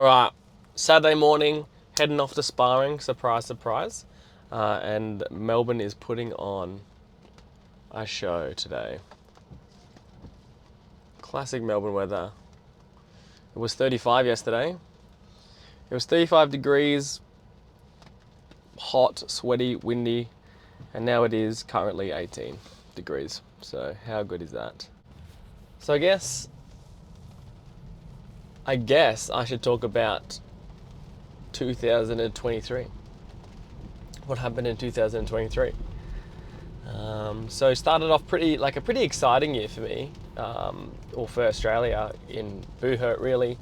Alright, Saturday morning, heading off to sparring, surprise, surprise. And Melbourne is putting on a show today. Classic Melbourne weather. It was 35 yesterday. It was 35 degrees, hot, sweaty, windy, and now it is currently 18 degrees. So how good is that? So I guess I should talk about 2023. What happened in 2023? So started off a pretty exciting year for me, or for Australia in Buhurt really.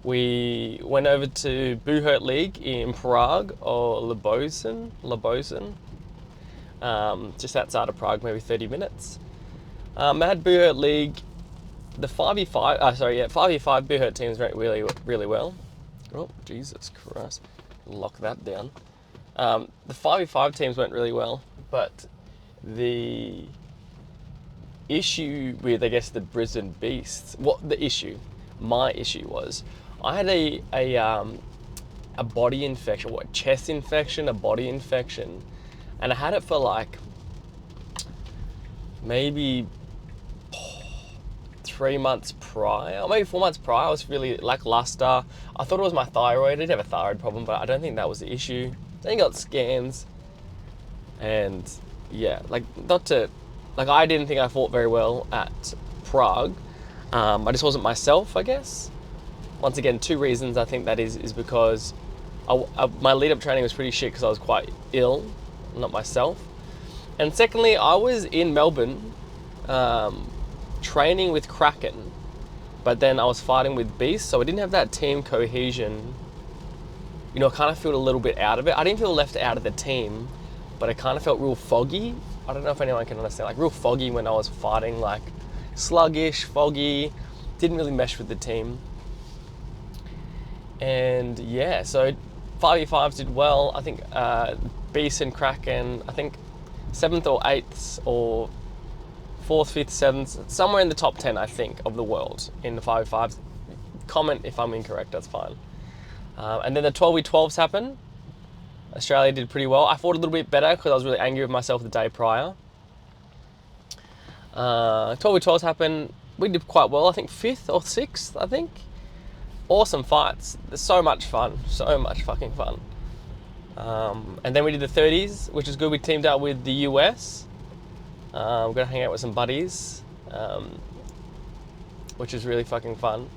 We went over to Buhurt League in Prague, or Lebosin, just outside of Prague, maybe 30 minutes. I had Buhurt League. The 5v5, 5v5 Buhurt teams went really, really well. Oh, Jesus Christ. Lock that down. The 5v5 teams went really well, but the issue with, I guess, the Brisbane Beasts, my issue was, I had a body infection, chest infection, a body infection, and I had it for like maybe 3 months prior, or maybe 4 months prior. I was really lackluster. I thought it was my thyroid. I did have a thyroid problem, but I don't think that was the issue. Then I got scans, and yeah, I didn't think I fought very well at Prague. I just wasn't myself, I guess. Once again, two reasons I think that is because my lead-up training was pretty shit because I was quite ill, not myself. And secondly, I was in Melbourne, training with Kraken, but then I was fighting with Beast, so I didn't have that team cohesion. I kind of felt a little bit out of it. I didn't feel left out of the team, but I kind of felt real foggy. I don't know if anyone can understand, like real foggy when I was fighting, like sluggish, foggy, didn't really mesh with the team. And yeah, so 5v5s did well. I think Beast and Kraken, I think 7th or 8th or 4th, 5th, 7th, somewhere in the top 10, I think, of the world in the 5v5s. Comment if I'm incorrect, that's fine. And then the 12v12s happened. Australia did pretty well. I fought a little bit better because I was really angry with myself the day prior. 12v12s happened. We did quite well, I think 5th or 6th, I think. Awesome fights. So much fun. So much fucking fun. And then we did the 30s, which is good. We teamed up with the US. We're gonna hang out with some buddies, which is really fucking fun.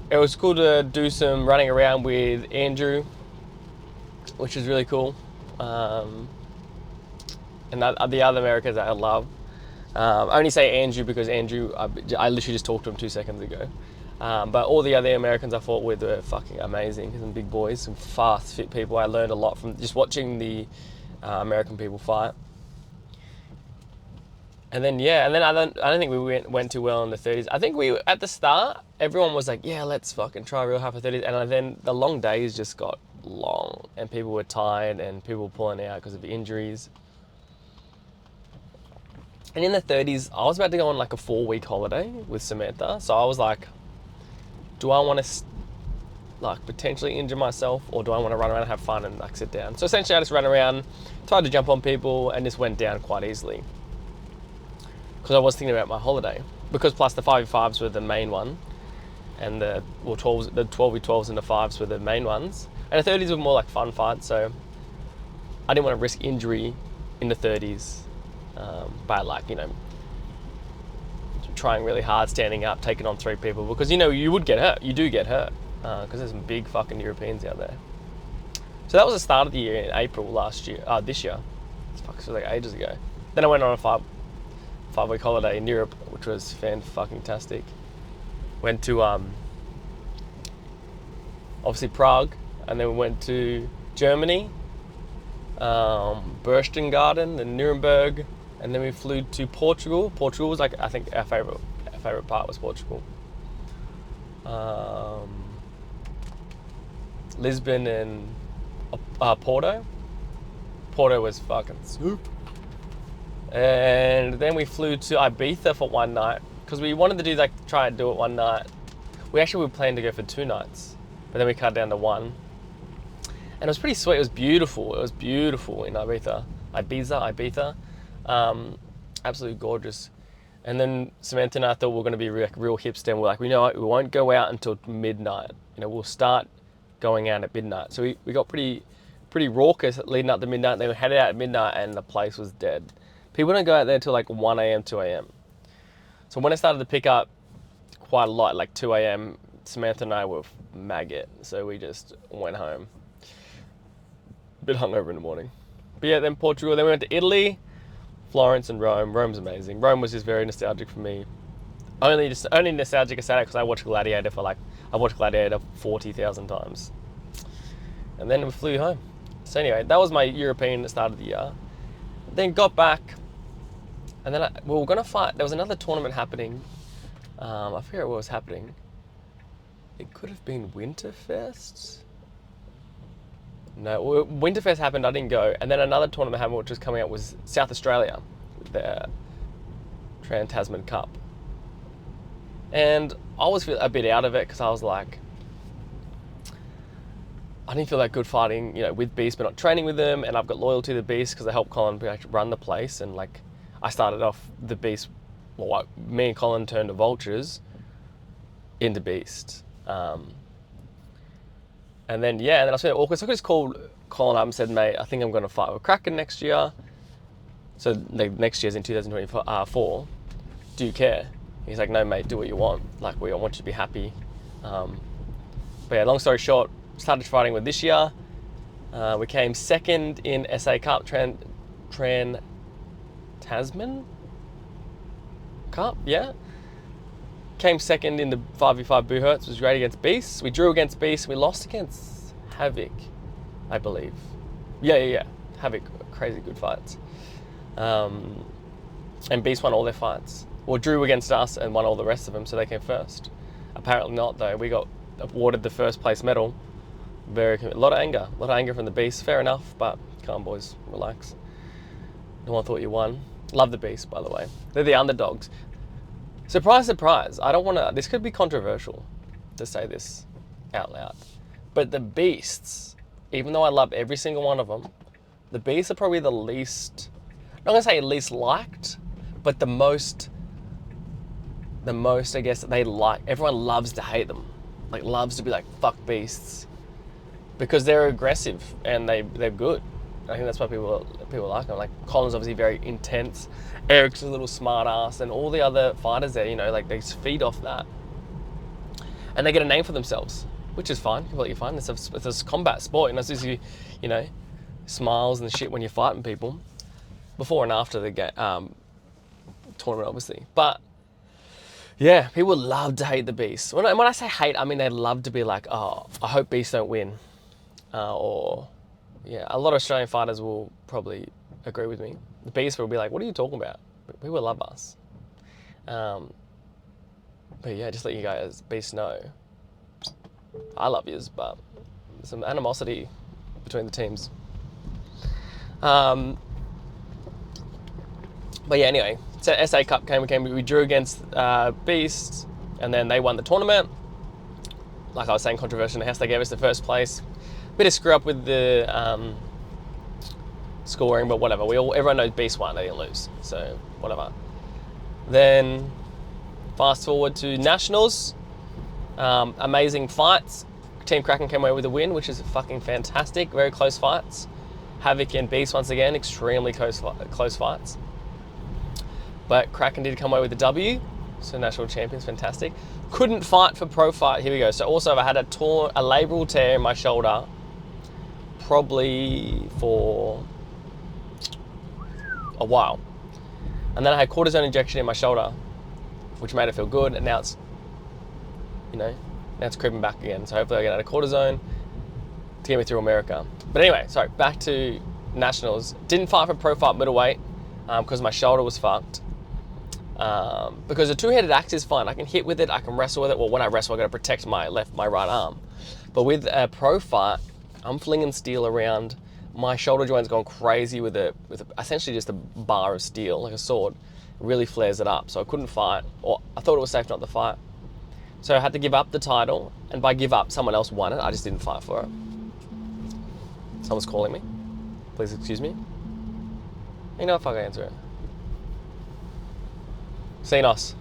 It was cool to do some running around with Andrew, which is really cool. And the other Americans that I love. I only say Andrew because Andrew, I literally just talked to him 2 seconds ago. But all the other Americans I fought with were fucking amazing. Some big boys, some fast, fit people. I learned a lot from just watching the American people fight. And then I don't think we went too well in the 30s. I think at the start everyone was like, yeah, let's fucking try real hard for 30s, and then the long days just got long and people were tired and people were pulling out because of injuries. And in the 30s I was about to go on like a 4-week holiday with Samantha, so I was like, do I want to potentially injure myself, or do I want to run around and have fun and sit down? So essentially I just ran around, tried to jump on people, and just went down quite easily because I was thinking about my holiday. Because plus the 5v5s were the main one, and the 12v12s and the 5s were the main ones, and the 30s were more like fun fights, so I didn't want to risk injury in the 30s by trying really hard, standing up, taking on 3 people, because you would get hurt. You do get hurt because there's some big fucking Europeans out there. So that was the start of the year in April this year. It was like ages ago. Then I went on a 5-week holiday in Europe, which was fan-fucking-tastic. Went to obviously Prague, and then we went to Germany, Berchtesgaden, and Nuremberg, and then we flew to Portugal. Portugal was I think our favorite part was Portugal. Lisbon and Porto. Porto was fucking soup. And then we flew to Ibiza for one night because we wanted to try and do it one night We actually were planning to go for 2 nights, but then we cut down to 1. And it was pretty sweet. It was beautiful. It was beautiful in Ibiza. Absolutely gorgeous. And then Samantha and I thought we were going to be real hipster, and we're like, we know what, we won't go out until midnight. We'll start going out at midnight. So we got pretty raucous leading up to midnight. Then we headed out at midnight, and the place was dead. People don't go out there until like 1 a.m., 2 a.m. So when it started to pick up quite a lot, like 2 a.m., Samantha and I were maggot. So we just went home. A bit hungover in the morning. But yeah, then Portugal. Then we went to Italy, Florence, and Rome. Rome's amazing. Rome was just very nostalgic for me. Only nostalgic I say that because I watched Gladiator 40,000 times. And then we flew home. So anyway, that was my European at the start of the year. Then got back, and then we were going to fight. There was another tournament happening. I forget what was happening. It could have been Winterfest. No, Winterfest happened, I didn't go. And then another tournament happened, which was coming up, was South Australia, the Trans-Tasman Cup. And I was a bit out of it because I was like, I didn't feel that good fighting, with Beast, but not training with them. And I've got loyalty to the Beast because I helped Colin run the place. And like, I started off the Beast. Well, me and Colin turned the Vultures into Beast. And then I was feeling awkward. So I just called Colin up and said, mate, I think I'm going to fight with Kraken next year. So the next year's in 2024. Do you care? He's like, no, mate, do what you want. Like, I want you to be happy. But yeah, long story short, started fighting with this year. We came second in SA Cup, Trans-Tasman Cup, yeah. Came second in the 5v5 Buhurt, which was great against Beasts. We drew against Beasts. We lost against Havoc, I believe. Yeah. Havoc, crazy good fights. And Beasts won all their fights. Well, drew against us and won all the rest of them, so they came first. Apparently not, though. We got awarded the first place medal. A lot of anger from the Beasts. Fair enough, but come on, boys, relax. No one thought you won. Love the Beasts, by the way. They're the underdogs. Surprise, surprise. I don't want to... This could be controversial to say this out loud. But the Beasts, even though I love every single one of them, the Beasts are probably the least... I'm not going to say least liked, but the most, I guess, they like... Everyone loves to hate them. Like, loves to be like, fuck Beasts. Because they're aggressive and they're good. I think that's why people like them. Like, Colin's obviously very intense. Eric's a little smart ass, and all the other fighters there, they feed off that. And they get a name for themselves, which is fine, completely fine. It's a combat sport, it's just smiles and shit when you're fighting people. Before and after the tournament, obviously. But, yeah, people love to hate the Beast. When I say hate, I mean they love to be like, oh, I hope Beast don't win. A lot of Australian fighters will probably agree with me. The Beast will be like, what are you talking about? People love us. But yeah, just let you guys, Beast, know. I love yous, but there's some animosity between the teams. But yeah, anyway, so SA Cup we drew against Beast, and then they won the tournament. Like I was saying, controversial in the house, they gave us the first place. Bit of screw up with the scoring, but whatever. Everyone knows Beast won, they didn't lose, so whatever. Then fast forward to Nationals. Amazing fights. Team Kraken came away with a win, which is fucking fantastic. Very close fights. Havoc and Beast, once again, extremely close fights. But Kraken did come away with the W, so national champions, fantastic. Couldn't fight for pro fight. Here we go. So also I had a labral tear in my shoulder, probably for a while. And then I had cortisone injection in my shoulder, which made it feel good. And now it's, now it's creeping back again. So hopefully I get out of cortisone to get me through America. But anyway, sorry, back to Nationals. Didn't fight for pro fight middleweight because my shoulder was fucked. Because a two-headed axe is fine. I can hit with it, I can wrestle with it. Well, when I wrestle, I gotta protect my right arm. But with a pro fight, I'm flinging steel around. My shoulder joint's gone crazy with essentially just a bar of steel, like a sword. It really flares it up. So I couldn't fight, or I thought it was safe not to fight. So I had to give up the title, and by give up, someone else won it. I just didn't fight for it. Someone's calling me. Please excuse me. You know, fuck, I answer it. Xenos.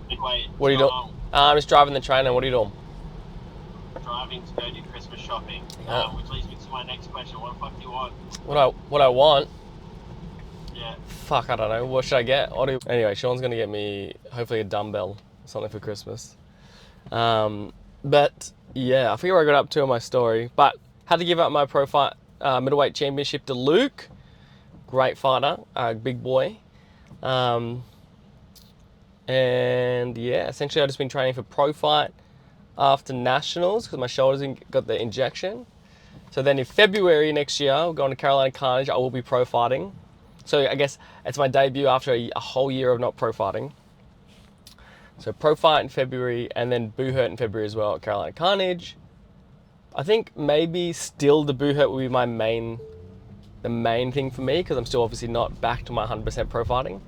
Wait, What are you doing? I'm just driving the train, and what are you doing? Driving to go do Christmas shopping. Which leads me to my next question. What the fuck do you want? What I want? Yeah. Fuck, I don't know. What should I get? Anyway, Sean's gonna get me hopefully a dumbbell or something for Christmas. But yeah, I forget where I got up to in my story. But had to give up my pro fight middleweight championship to Luke. Great fighter, big boy. And yeah, essentially I've just been training for pro fight after nationals because my shoulders got the injection. So then in February next year, I'm going to Carolina Carnage. I will be pro fighting. So I guess it's my debut after a whole year of not pro fighting. So pro fight in February, and then Buhurt in February as well at Carolina Carnage. I think maybe still the Buhurt will be the main thing for me because I'm still obviously not back to my 100% pro fighting.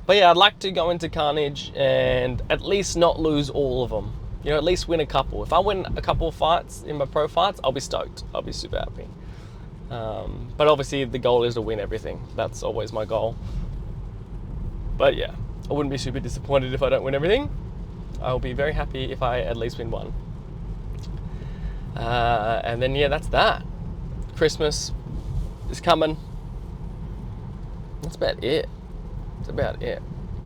But yeah, I'd like to go into Carnage and at least not lose all of them. You know, at least win a couple. If I win a couple of fights in my pro fights, I'll be stoked. I'll be super happy. But obviously the goal is to win everything. That's always my goal. But yeah, I wouldn't be super disappointed if I don't win everything. I'll be very happy if I at least win one. And then yeah, that's that. Christmas is coming. That's about it. That's about it.